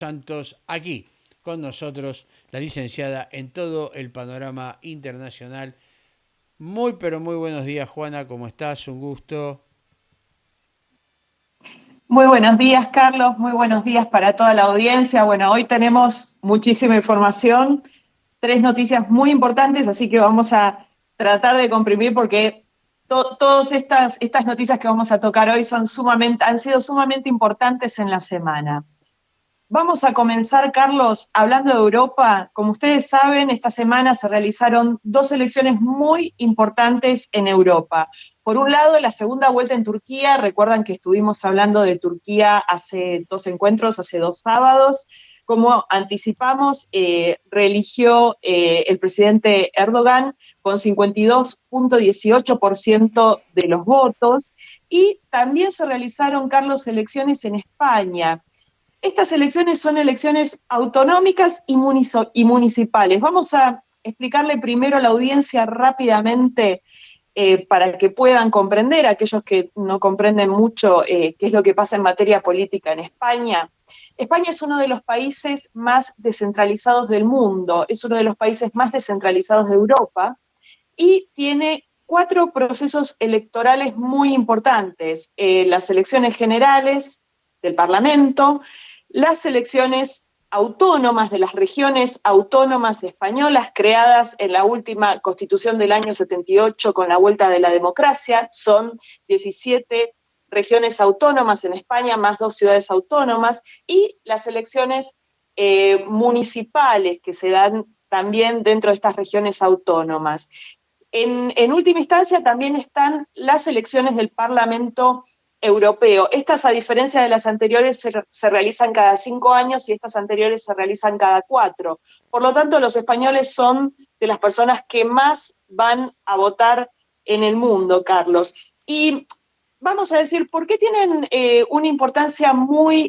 Santos, aquí con nosotros, la licenciada en todo el panorama internacional. Muy, pero muy buenos días, Juana, ¿cómo estás? Un gusto. Muy buenos días, Carlos. Muy buenos días para toda la audiencia. Bueno, hoy tenemos muchísima información, tres noticias muy importantes, así que vamos a tratar de comprimir porque todas estas noticias que vamos a tocar hoy han sido sumamente importantes en la semana. Vamos a comenzar, Carlos, hablando de Europa. Como ustedes saben, esta semana se realizaron dos elecciones muy importantes en Europa. Por un lado, la segunda vuelta en Turquía. Recuerdan que estuvimos hablando de Turquía hace dos encuentros, hace dos sábados. Como anticipamos, reeligió el presidente Erdogan con 52,18% de los votos. Y también se realizaron, Carlos, elecciones en España. Estas elecciones son elecciones autonómicas y municipales. Vamos a explicarle primero a la audiencia rápidamente para que puedan comprender, aquellos que no comprenden mucho qué es lo que pasa en materia política en España. España es uno de los países más descentralizados del mundo, es uno de los países más descentralizados de Europa y tiene cuatro procesos electorales muy importantes. Las elecciones generales del Parlamento, las elecciones autónomas de las regiones autónomas españolas creadas en la última constitución del año 78 con la vuelta de la democracia. Son 17 regiones autónomas en España, más dos ciudades autónomas, y las elecciones municipales que se dan también dentro de estas regiones autónomas. En última instancia también están las elecciones del Parlamento Europeo. Estas, a diferencia de las anteriores, se realizan cada 5 años y estas anteriores se realizan cada 4. Por lo tanto, los españoles son de las personas que más van a votar en el mundo, Carlos. Y vamos a decir, ¿por qué tienen una importancia muy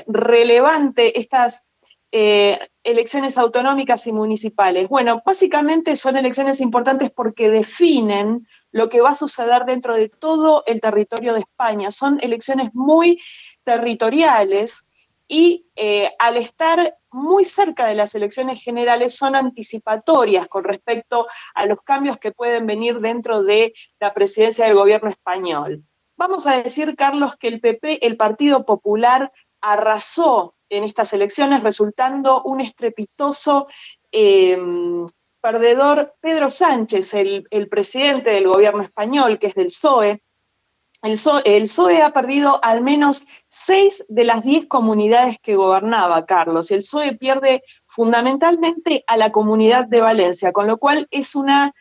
relevante estas elecciones autonómicas y municipales? Bueno, básicamente son elecciones importantes porque definen lo que va a suceder dentro de todo el territorio de España. Son elecciones muy territoriales y al estar muy cerca de las elecciones generales son anticipatorias con respecto a los cambios que pueden venir dentro de la presidencia del gobierno español. Vamos a decir, Carlos, que el PP, el Partido Popular, arrasó en estas elecciones, resultando un estrepitoso perdedor Pedro Sánchez, el presidente del gobierno español, que es del PSOE. El PSOE ha perdido al menos 6 de las 10 comunidades que gobernaba, Carlos. El PSOE pierde fundamentalmente a la Comunidad de Valencia, con lo cual es una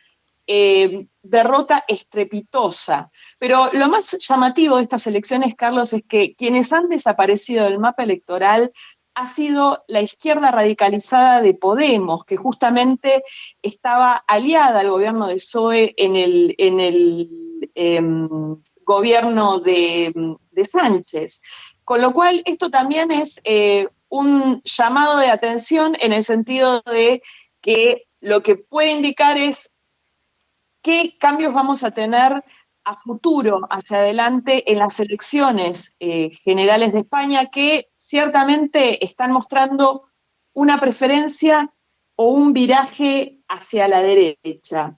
derrota estrepitosa. Pero lo más llamativo de estas elecciones, Carlos, es que quienes han desaparecido del mapa electoral ha sido la izquierda radicalizada de Podemos, que justamente estaba aliada al gobierno de PSOE en el gobierno de Sánchez. Con lo cual, esto también es un llamado de atención en el sentido de que lo que puede indicar es qué cambios vamos a tener a futuro, hacia adelante, en las elecciones generales de España, que ciertamente están mostrando una preferencia o un viraje hacia la derecha.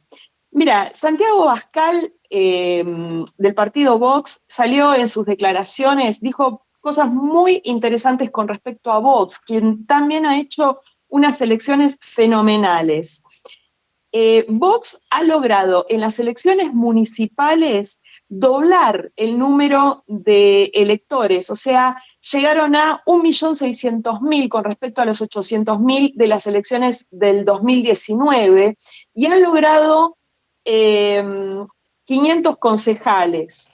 Mira, Santiago Abascal, del partido Vox, salió en sus declaraciones, dijo cosas muy interesantes con respecto a Vox, quien también ha hecho unas elecciones fenomenales. Vox ha logrado en las elecciones municipales doblar el número de electores, o sea, llegaron a 1.600.000 con respecto a los 800.000 de las elecciones del 2019 y han logrado 500 concejales.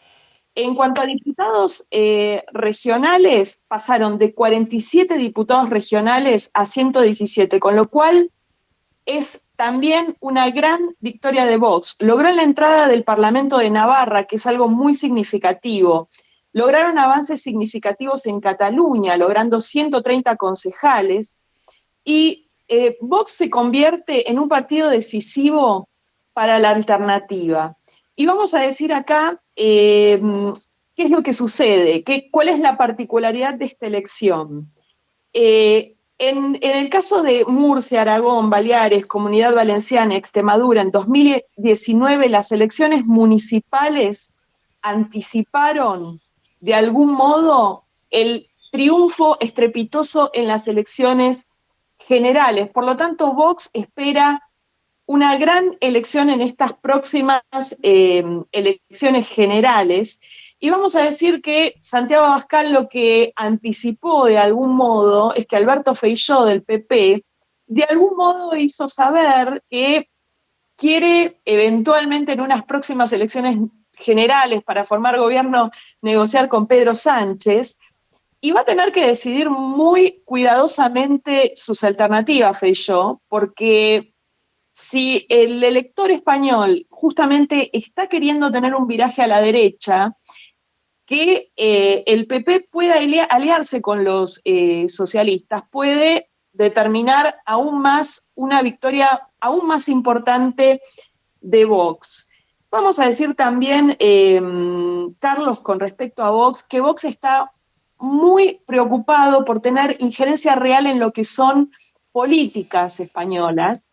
En cuanto a diputados regionales, pasaron de 47 diputados regionales a 117, con lo cual es también una gran victoria de Vox. Logró la entrada del Parlamento de Navarra, que es algo muy significativo. Lograron avances significativos en Cataluña, logrando 130 concejales. Y Vox se convierte en un partido decisivo para la alternativa. Y vamos a decir acá qué es lo que sucede, cuál es la particularidad de esta elección. En el caso de Murcia, Aragón, Baleares, Comunidad Valenciana, Extremadura, en 2019 las elecciones municipales anticiparon de algún modo el triunfo estrepitoso en las elecciones generales. Por lo tanto, Vox espera una gran elección en estas próximas elecciones generales. Y vamos a decir que Santiago Abascal lo que anticipó de algún modo es que Alberto Feijóo del PP de algún modo hizo saber que quiere eventualmente en unas próximas elecciones generales para formar gobierno negociar con Pedro Sánchez y va a tener que decidir muy cuidadosamente sus alternativas, Feijóo, porque si el elector español justamente está queriendo tener un viraje a la derecha, que el PP pueda aliarse con los socialistas, puede determinar aún más una victoria aún más importante de Vox. Vamos a decir también, Carlos, con respecto a Vox, que Vox está muy preocupado por tener injerencia real en lo que son políticas españolas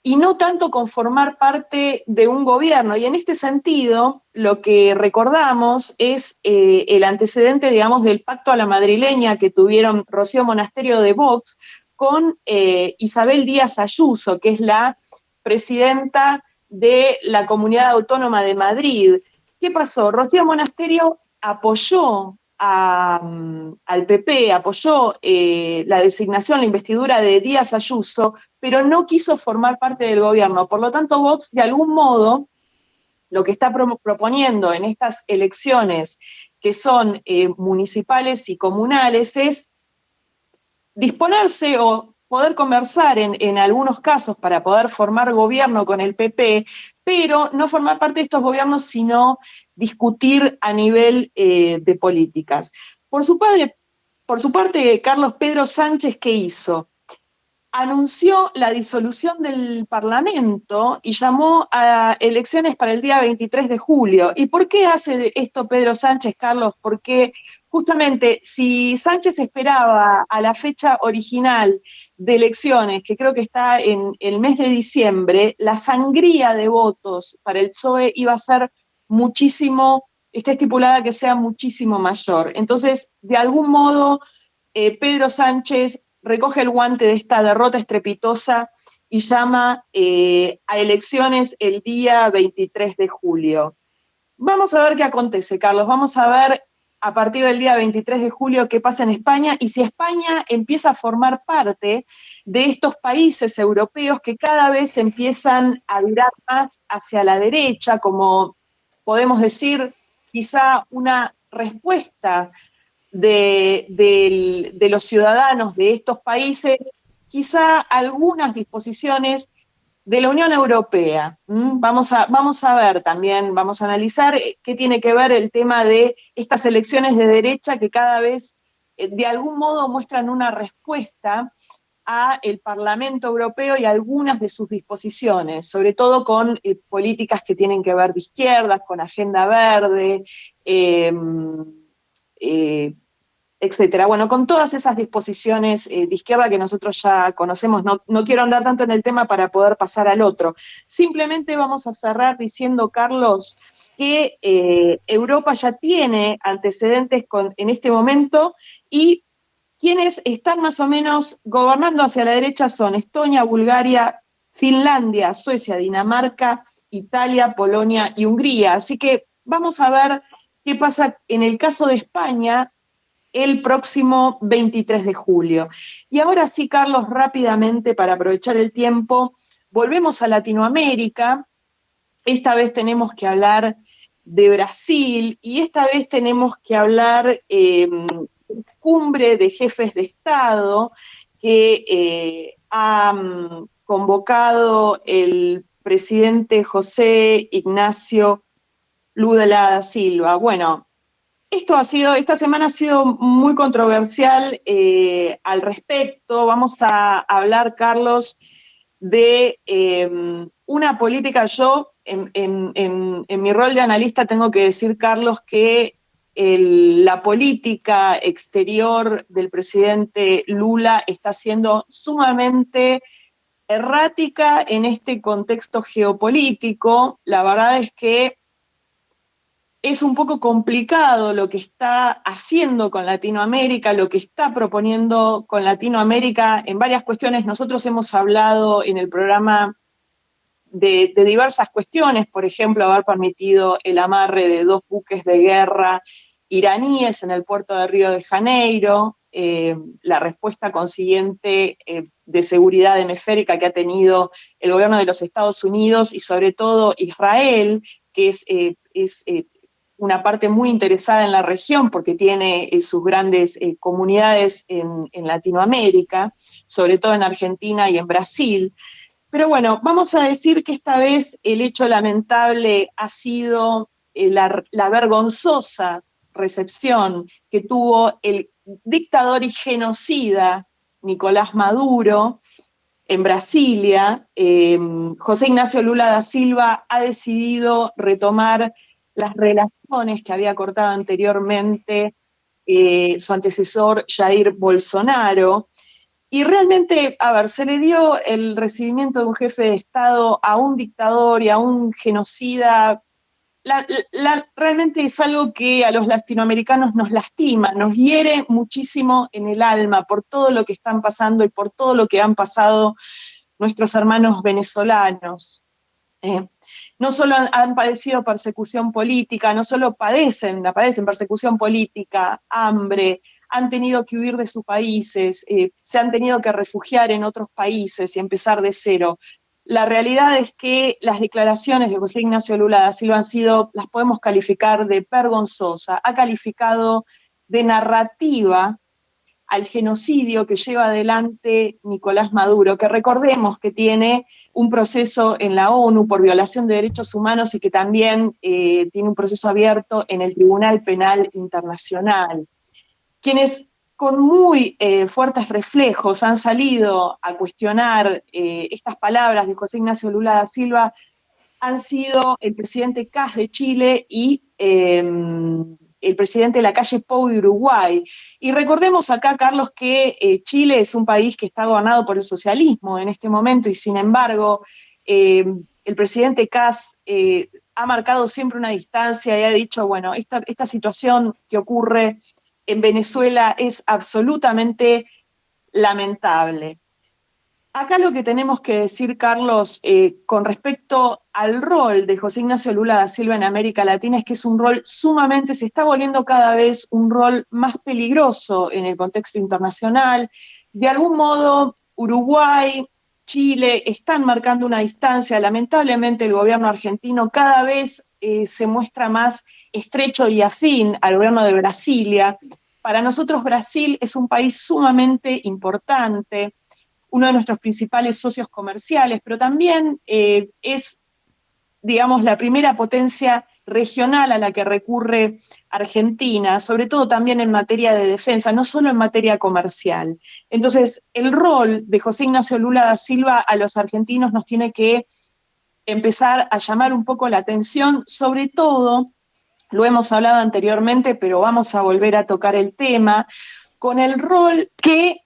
y no tanto con formar parte de un gobierno. Y en este sentido, lo que recordamos es el antecedente, digamos, del pacto a la madrileña que tuvieron Rocío Monasterio de Vox con Isabel Díaz Ayuso, que es la presidenta de la Comunidad Autónoma de Madrid. ¿Qué pasó? Rocío Monasterio apoyó al PP, apoyó la designación, la investidura de Díaz Ayuso, pero no quiso formar parte del gobierno. Por lo tanto, Vox, de algún modo, lo que está proponiendo en estas elecciones que son municipales y comunales es disponerse o poder conversar en algunos casos para poder formar gobierno con el PP, pero no formar parte de estos gobiernos, sino discutir a nivel de políticas. Por su parte, Carlos Pedro Sánchez, ¿qué hizo? Anunció la disolución del Parlamento y llamó a elecciones para el día 23 de julio. ¿Y por qué hace esto Pedro Sánchez, Carlos? Porque justamente si Sánchez esperaba a la fecha original de elecciones, que creo que está en el mes de diciembre, la sangría de votos para el PSOE iba a ser muchísimo, está estipulada que sea muchísimo mayor. Entonces, de algún modo, Pedro Sánchez recoge el guante de esta derrota estrepitosa y llama a elecciones el día 23 de julio. Vamos a ver qué acontece, Carlos. Vamos a ver a partir del día 23 de julio qué pasa en España y si España empieza a formar parte de estos países europeos que cada vez empiezan a virar más hacia la derecha, como podemos decir, quizá una respuesta de los ciudadanos de estos países, quizá algunas disposiciones de la Unión Europea. Vamos a ver también, vamos a analizar qué tiene que ver el tema de estas elecciones de derecha que cada vez de algún modo muestran una respuesta a el Parlamento Europeo y algunas de sus disposiciones, sobre todo con políticas que tienen que ver de izquierdas, con agenda verde, etcétera. Bueno, con todas esas disposiciones de izquierda que nosotros ya conocemos, no quiero andar tanto en el tema para poder pasar al otro. Simplemente vamos a cerrar diciendo, Carlos, que Europa ya tiene antecedentes en este momento y quienes están más o menos gobernando hacia la derecha son Estonia, Bulgaria, Finlandia, Suecia, Dinamarca, Italia, Polonia y Hungría. Así que vamos a ver qué pasa en el caso de España el próximo 23 de julio. Y ahora sí, Carlos, rápidamente para aprovechar el tiempo, volvemos a Latinoamérica. Esta vez tenemos que hablar de Brasil y esta vez tenemos que hablar cumbre de jefes de Estado que ha convocado el presidente José Ignacio Lula da Silva. Bueno, esta semana ha sido muy controversial al respecto. Vamos a hablar, Carlos, de una política. Yo, en mi rol de analista, tengo que decir, Carlos, que la política exterior del presidente Lula está siendo sumamente errática en este contexto geopolítico. La verdad es que es un poco complicado lo que está haciendo con Latinoamérica, lo que está proponiendo con Latinoamérica en varias cuestiones. Nosotros hemos hablado en el programa de diversas cuestiones, por ejemplo, haber permitido el amarre de 2 buques de guerra iraníes en el puerto de Río de Janeiro, la respuesta consiguiente de seguridad hemisférica que ha tenido el gobierno de los Estados Unidos y sobre todo Israel, que es una parte muy interesada en la región porque tiene sus grandes comunidades en Latinoamérica, sobre todo en Argentina y en Brasil. Pero bueno, vamos a decir que esta vez el hecho lamentable ha sido la vergonzosa recepción que tuvo el dictador y genocida Nicolás Maduro en Brasilia. José Ignacio Lula da Silva ha decidido retomar las relaciones que había cortado anteriormente su antecesor Jair Bolsonaro. Y realmente, a ver, se le dio el recibimiento de un jefe de Estado a un dictador y a un genocida. Realmente es algo que a los latinoamericanos nos lastima, nos hiere muchísimo en el alma por todo lo que están pasando y por todo lo que han pasado nuestros hermanos venezolanos. No solo han padecido persecución política, no solo padecen persecución política, hambre, han tenido que huir de sus países, se han tenido que refugiar en otros países y empezar de cero. La realidad es que las declaraciones de José Ignacio Lula da Silva las podemos calificar de vergonzosa, ha calificado de narrativa al genocidio que lleva adelante Nicolás Maduro, que recordemos que tiene un proceso en la ONU por violación de derechos humanos y que también tiene un proceso abierto en el Tribunal Penal Internacional. Quienes con muy fuertes reflejos han salido a cuestionar estas palabras de José Ignacio Lula da Silva han sido el presidente Kast de Chile y el presidente de Lacalle Pou de Uruguay. Y recordemos acá, Carlos, que Chile es un país que está gobernado por el socialismo en este momento y sin embargo el presidente Kast ha marcado siempre una distancia y ha dicho, bueno, esta situación que ocurre en Venezuela es absolutamente lamentable. Acá lo que tenemos que decir, Carlos, con respecto al rol de José Ignacio Lula da Silva en América Latina, es que es un rol sumamente, se está volviendo cada vez un rol más peligroso en el contexto internacional. De algún modo, Uruguay, Chile están marcando una distancia. Lamentablemente, el gobierno argentino cada vez se muestra más estrecho y afín al gobierno de Brasilia. Para nosotros, Brasil es un país sumamente importante, uno de nuestros principales socios comerciales, pero también es, digamos, la primera potencia regional a la que recurre Argentina, sobre todo también en materia de defensa, no solo en materia comercial. Entonces, el rol de José Ignacio Lula da Silva a los argentinos nos tiene que empezar a llamar un poco la atención, sobre todo, lo hemos hablado anteriormente, pero vamos a volver a tocar el tema, con el rol que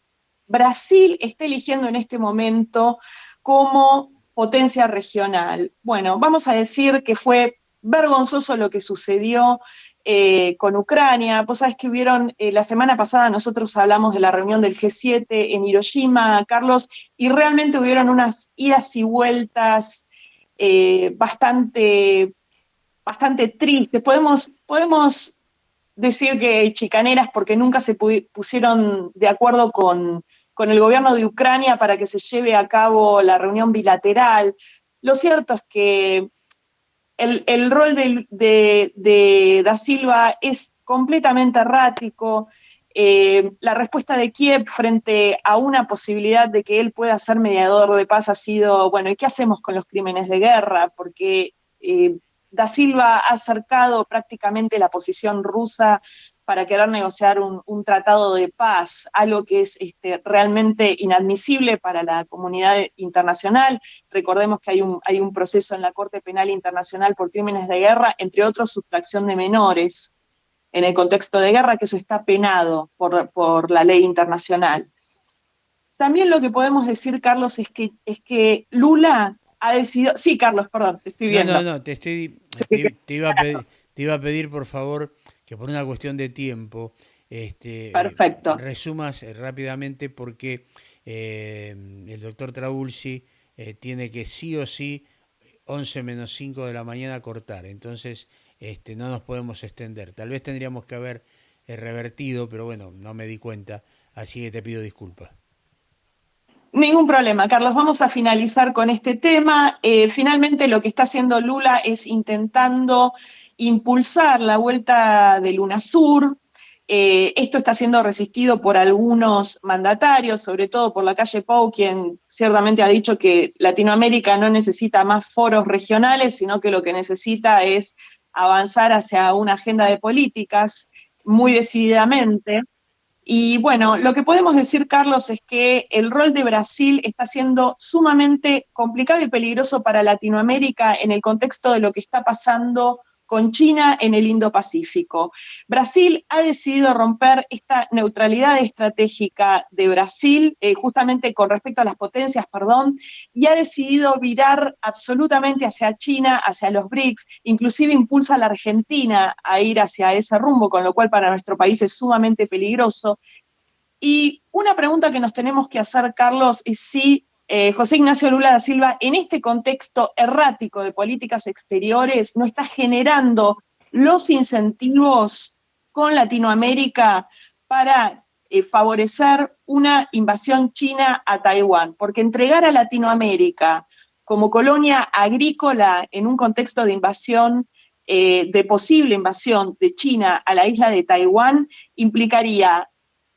Brasil está eligiendo en este momento como potencia regional. Bueno, vamos a decir que fue vergonzoso lo que sucedió con Ucrania. Vos sabés que hubieron, la semana pasada nosotros hablamos de la reunión del G7 en Hiroshima, Carlos, y realmente hubieron unas idas y vueltas bastante tristes. Podemos decir que chicaneras porque nunca se pusieron de acuerdo con el gobierno de Ucrania para que se lleve a cabo la reunión bilateral. Lo cierto es que el rol de da Silva es completamente errático. La respuesta de Kiev frente a una posibilidad de que él pueda ser mediador de paz ha sido, bueno, ¿y qué hacemos con los crímenes de guerra? Porque da Silva ha acercado prácticamente la posición rusa para querer negociar un tratado de paz, algo que es realmente inadmisible para la comunidad internacional. Recordemos que hay un proceso en la Corte Penal Internacional por crímenes de guerra, entre otros sustracción de menores. en el contexto de guerra, que eso está penado por la ley internacional. También lo que podemos decir, Carlos, es que Lula ha decidido... Sí, Carlos, perdón, te estoy No, no, viendo. no, te iba a pedir por favor que por una cuestión de tiempo Perfecto. resumas rápidamente porque el doctor Trabulsi tiene que sí o sí 11 menos 5 de la mañana cortar, entonces no nos podemos extender. Tal vez tendríamos que haber revertido, pero bueno, no me di cuenta, así que te pido disculpas. Ningún problema, Carlos. Vamos a finalizar con este tema. Finalmente lo que está haciendo Lula es intentando impulsar la vuelta del UNASUR. Esto está siendo resistido por algunos mandatarios, sobre todo por la calle Pou, quien ciertamente ha dicho que Latinoamérica no necesita más foros regionales, sino que lo que necesita es avanzar hacia una agenda de políticas muy decididamente. Y bueno, lo que podemos decir, Carlos, es que el rol de Brasil está siendo sumamente complicado y peligroso para Latinoamérica en el contexto de lo que está pasando con China en el Indo-Pacífico. Brasil ha decidido romper esta neutralidad estratégica de Brasil, justamente con respecto a las potencias, perdón, y ha decidido virar absolutamente hacia China, hacia los BRICS, inclusive impulsa a la Argentina a ir hacia ese rumbo, con lo cual para nuestro país es sumamente peligroso. Y una pregunta que nos tenemos que hacer, Carlos, es si José Ignacio Lula da Silva, en este contexto errático de políticas exteriores, no está generando los incentivos con Latinoamérica para favorecer una invasión china a Taiwán, porque entregar a Latinoamérica como colonia agrícola en un contexto de invasión, de posible invasión de China a la isla de Taiwán, implicaría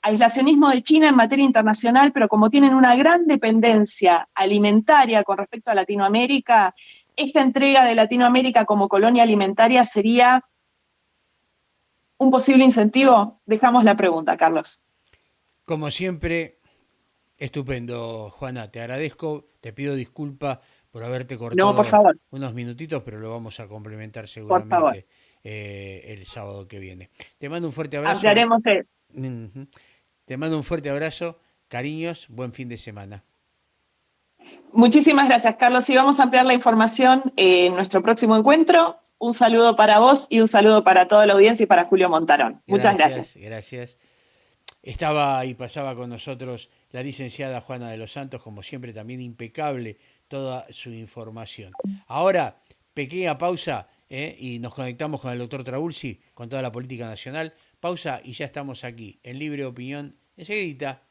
aislacionismo de China en materia internacional, pero como tienen una gran dependencia alimentaria con respecto a Latinoamérica, esta entrega de Latinoamérica como colonia alimentaria sería un posible incentivo. Dejamos la pregunta, Carlos. Como siempre, estupendo, Juana, te agradezco, te pido disculpas por haberte No, por cortado favor, unos minutitos, pero lo vamos a complementar por favor. seguramente el sábado que viene. Te mando un fuerte abrazo. Ampliaremos el... Ujú. Te mando un fuerte abrazo, cariños, buen fin de semana. Muchísimas gracias, Carlos. Y vamos a ampliar la información en nuestro próximo encuentro. Un saludo para vos y un saludo para toda la audiencia y para Julio Montarón. Muchas Gracias, gracias. gracias. Estaba y pasaba con nosotros la licenciada Juana de los Santos, como siempre, también impecable toda su información. Ahora, pequeña pausa y nos conectamos con el doctor Trabulsi, con toda la política nacional. Pausa y ya estamos aquí, en Libre Opinión, enseguidita.